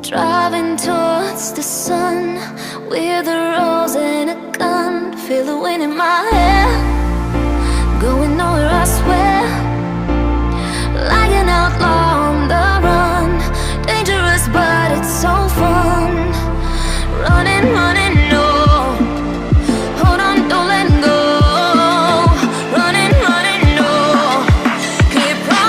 Driving towards the sun with a rose and a gun. Feel the wind in my hair, going nowhere I swear. Like an outlaw on the run, dangerous but it's so fun. Running, running, no, hold on, don't let go. Running, running, no, keep running.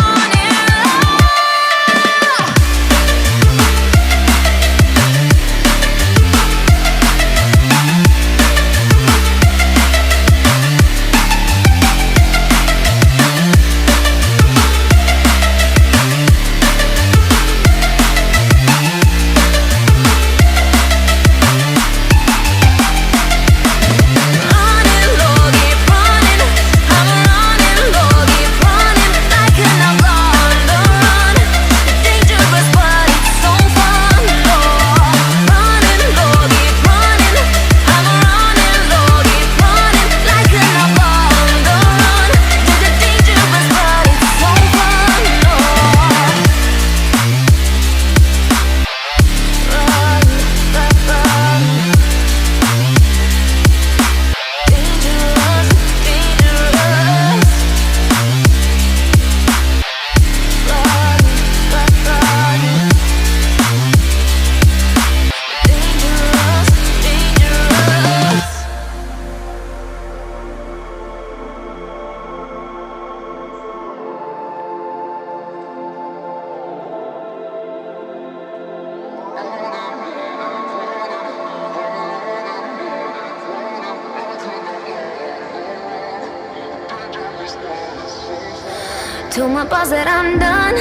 Told my boss that I'm done.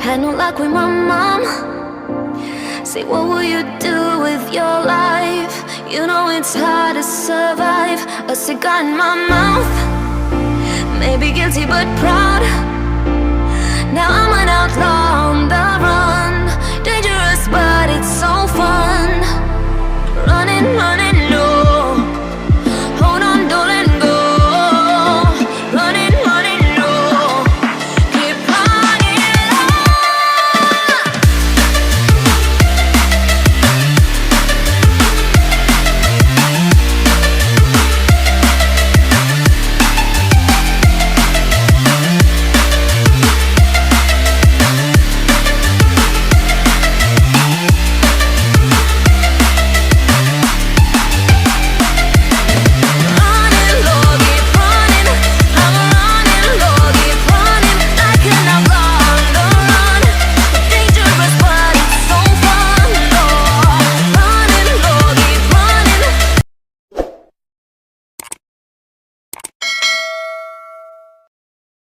Had no luck with my mom. Say, what will you do with your life? You know it's hard to survive. A cigar in my mouth, maybe guilty but proud. Now I'm an outlaw on the run, dangerous but it's so